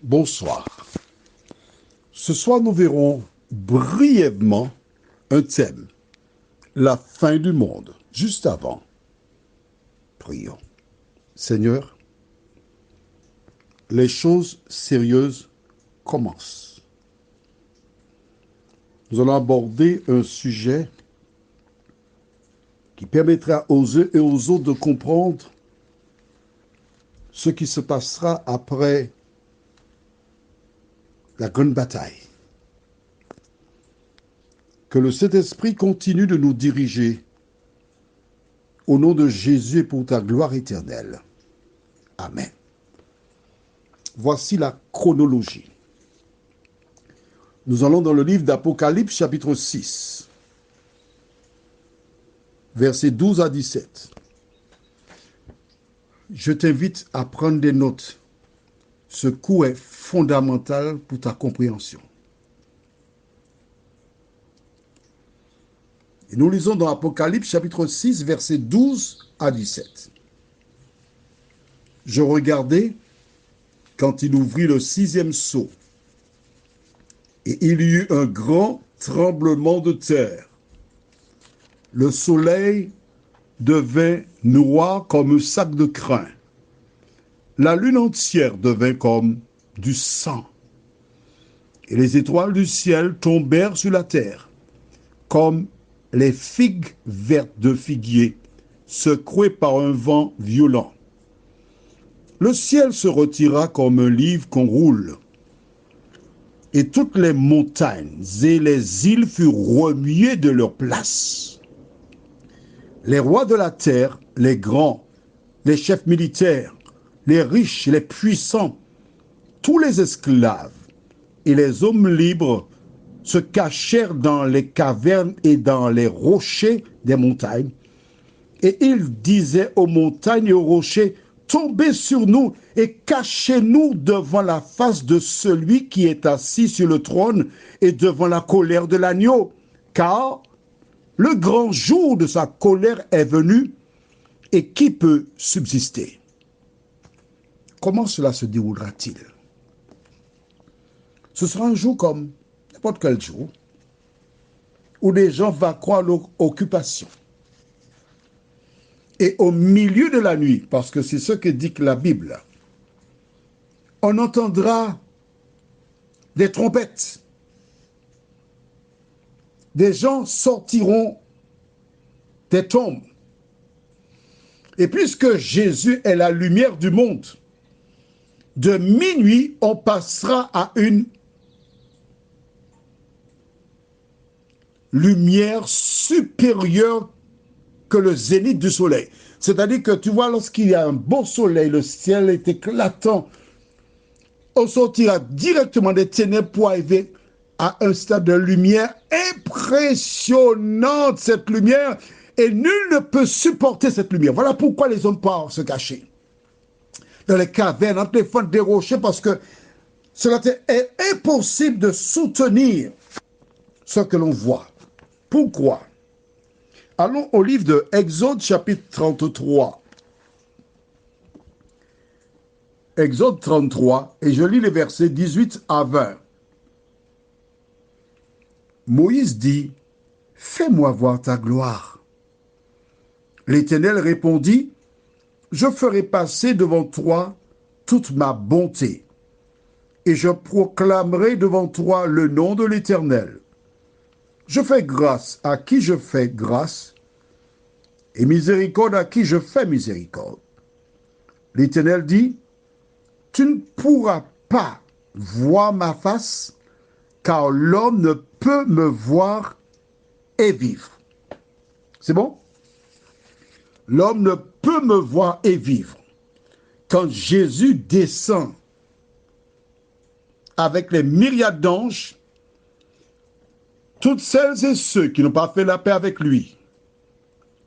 Bonsoir. Ce soir, nous verrons brièvement un thème, la fin du monde. Juste avant, prions. Seigneur, les choses sérieuses commencent. Nous allons aborder un sujet qui permettra aux uns et aux autres de comprendre ce qui se passera après la grande bataille. Que le Saint-Esprit continue de nous diriger au nom de Jésus et pour ta gloire éternelle. Amen. Voici la chronologie. Nous allons dans le livre d'Apocalypse, chapitre 6, versets 12 à 17. Je t'invite à prendre des notes. Ce cours est fondamental pour ta compréhension. Et nous lisons dans Apocalypse, chapitre 6, versets 12 à 17. Je regardai quand il ouvrit le 6e sceau, et il y eut un grand tremblement de terre. Le soleil devint noir comme un sac de crin. La lune entière devint comme du sang. Et les étoiles du ciel tombèrent sur la terre, comme les figues vertes de figuier, secouées par un vent violent. Le ciel se retira comme un livre qu'on roule, et toutes les montagnes et les îles furent remuées de leur place. Les rois de la terre, les grands, les chefs militaires, les riches, les puissants, tous les esclaves et les hommes libres se cachèrent dans les cavernes et dans les rochers des montagnes. Et ils disaient aux montagnes et aux rochers, tombez sur nous et cachez-nous devant la face de celui qui est assis sur le trône et devant la colère de l'agneau. Car le grand jour de sa colère est venu, et qui peut subsister? Comment cela se déroulera-t-il? Ce sera un jour comme n'importe quel jour, où les gens vont croire leur occupation. Et au milieu de la nuit, parce que c'est ce que dit la Bible, on entendra des trompettes. Des gens sortiront des tombes. Et puisque Jésus est la lumière du monde, de minuit, on passera à une lumière supérieure que le zénith du soleil. C'est-à-dire que tu vois, lorsqu'il y a un beau soleil, le ciel est éclatant, on sortira directement des ténèbres pour arriver à un stade de lumière impressionnante, cette lumière, et nul ne peut supporter cette lumière. Voilà pourquoi les hommes partent se cacher dans les cavernes, entre les fentes des rochers, parce que cela est impossible de soutenir ce que l'on voit. Pourquoi? Allons au livre de Exode chapitre 33. Exode 33, et je lis les versets 18 à 20. Moïse dit, « Fais-moi voir ta gloire. » L'Éternel répondit, « Je ferai passer devant toi toute ma bonté, et je proclamerai devant toi le nom de l'Éternel. Je fais grâce à qui je fais grâce, et miséricorde à qui je fais miséricorde. » L'Éternel dit, « Tu ne pourras pas voir ma face, car l'homme ne peut me voir et vivre. » C'est bon? L'homme ne peut me voir et vivre. Quand Jésus descend avec les myriades d'anges, toutes celles et ceux qui n'ont pas fait la paix avec lui,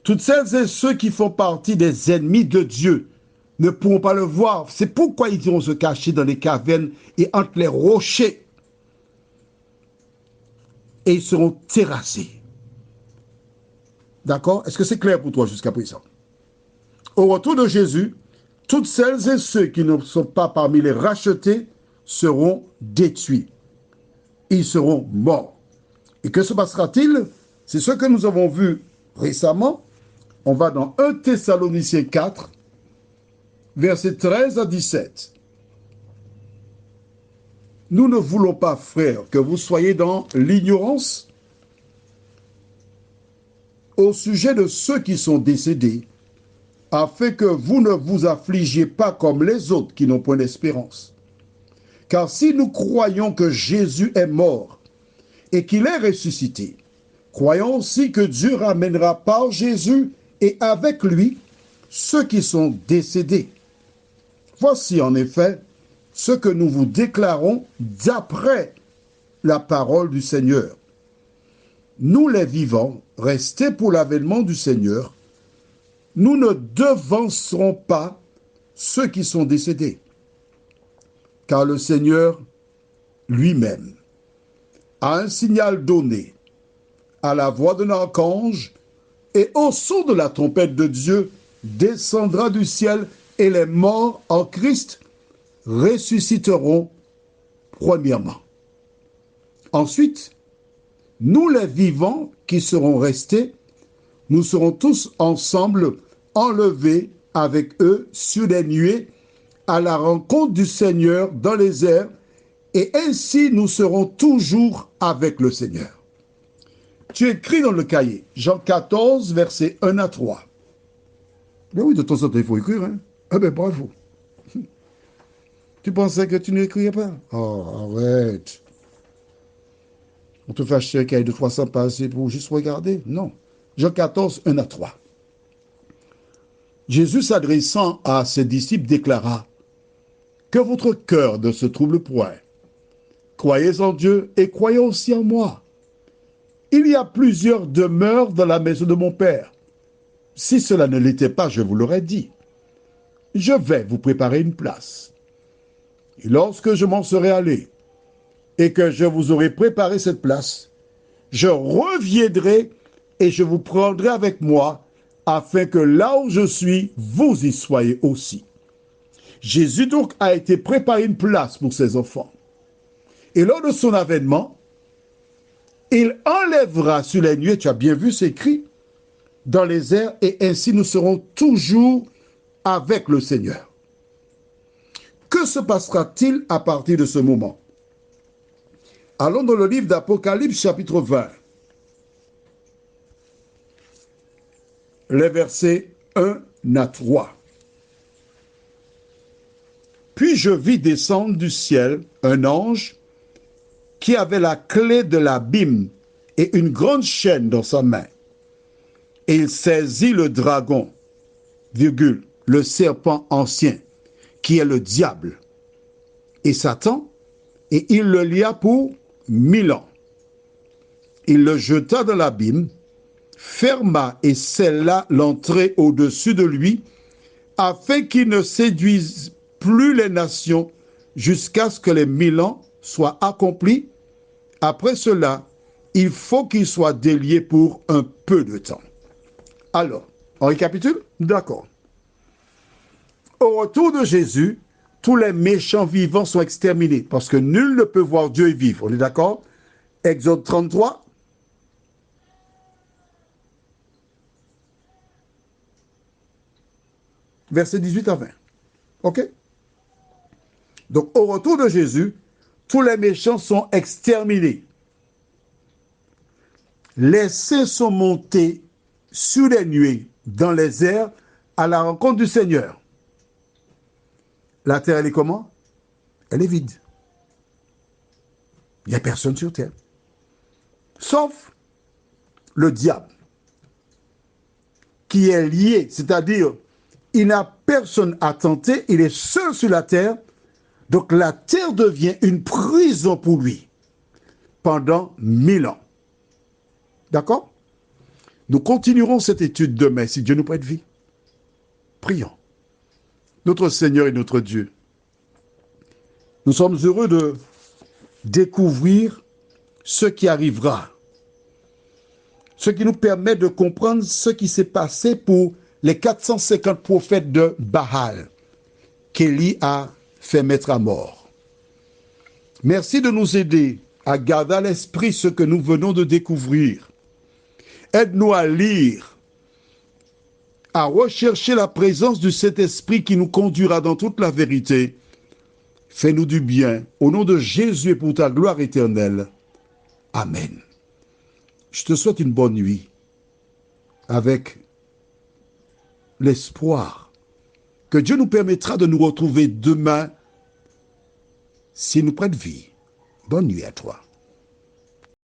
toutes celles et ceux qui font partie des ennemis de Dieu ne pourront pas le voir. C'est pourquoi ils iront se cacher dans les cavernes et entre les rochers. Et ils seront terrassés. D'accord? Est-ce que c'est clair pour toi jusqu'à présent? Au retour de Jésus, toutes celles et ceux qui ne sont pas parmi les rachetés seront détruits. Ils seront morts. Et que se passera-t-il? C'est ce que nous avons vu récemment. On va dans 1 Thessaloniciens 4, versets 13 à 17. Nous ne voulons pas, frères, que vous soyez dans l'ignorance au sujet de ceux qui sont décédés, afin que vous ne vous affligiez pas comme les autres qui n'ont point d'espérance. Car si nous croyons que Jésus est mort et qu'il est ressuscité, croyons aussi que Dieu ramènera par Jésus et avec lui ceux qui sont décédés. Voici en effet ce que nous vous déclarons d'après la parole du Seigneur. Nous les vivants, restés pour l'avènement du Seigneur, nous ne devancerons pas ceux qui sont décédés. Car le Seigneur lui-même a un signal donné à la voix d'un archange et au son de la trompette de Dieu descendra du ciel et les morts en Christ ressusciteront premièrement. Ensuite, nous les vivants qui serons restés, nous serons tous ensemble enlevés avec eux sur les nuées à la rencontre du Seigneur dans les airs, et ainsi nous serons toujours avec le Seigneur. Tu écris dans le cahier, Jean 14, versets 1 à 3. Mais oui, de temps en temps, il faut écrire. Hein? Ah ben bravo. Tu pensais que tu n'écrivais pas? Oh, arrête. On te fait acheter un cahier de 300 pages pour juste regarder? Non. Jean 14, 1 à 3. Jésus s'adressant à ses disciples déclara: que votre cœur ne se trouble point. Croyez en Dieu et croyez aussi en moi. Il y a plusieurs demeures dans la maison de mon Père. Si cela ne l'était pas, je vous l'aurais dit. Je vais vous préparer une place. Et lorsque je m'en serai allé et que je vous aurai préparé cette place, je reviendrai et je vous prendrai avec moi, afin que là où je suis, vous y soyez aussi. Jésus donc a été préparé une place pour ses enfants. Et lors de son avènement, il enlèvera sur les nuées, tu as bien vu, c'est écrit, dans les airs, et ainsi nous serons toujours avec le Seigneur. Que se passera-t-il à partir de ce moment? Allons dans le livre d'Apocalypse, chapitre 20. Les versets 1 à 3. Puis je vis descendre du ciel un ange qui avait la clé de l'abîme et une grande chaîne dans sa main. Et il saisit le dragon, le serpent ancien, qui est le diable, et Satan, et il le lia pour 1000 ans. Il le jeta dans l'abîme, ferma et scella l'entrée au-dessus de lui, afin qu'il ne séduise plus les nations jusqu'à ce que les 1000 ans soient accomplis. Après cela, il faut qu'il soit délié pour un peu de temps. Alors, on récapitule? D'accord. Au retour de Jésus, tous les méchants vivants sont exterminés, parce que nul ne peut voir Dieu et vivre. On est d'accord? Exode 33. Versets 18 à 20. OK? Donc, au retour de Jésus, tous les méchants sont exterminés. Les saints sont montés sur les nuées, dans les airs, à la rencontre du Seigneur. La terre, elle est comment? Elle est vide. Il n'y a personne sur terre. Sauf le diable, qui est lié, c'est-à-dire, il n'a personne à tenter, il est seul sur la terre, donc la terre devient une prison pour lui pendant 1000 ans. D'accord? Nous continuerons cette étude demain, si Dieu nous prête vie. Prions. Notre Seigneur et notre Dieu, nous sommes heureux de découvrir ce qui arrivera, ce qui nous permet de comprendre ce qui s'est passé pour les 450 prophètes de Baal qu'Élie a fait mettre à mort. Merci de nous aider à garder à l'esprit ce que nous venons de découvrir. Aide-nous à lire, à rechercher la présence du Saint-Esprit qui nous conduira dans toute la vérité. Fais-nous du bien, au nom de Jésus et pour ta gloire éternelle. Amen. Je te souhaite une bonne nuit avec l'espoir que Dieu nous permettra de nous retrouver demain s'il nous prête vie. Bonne nuit à toi.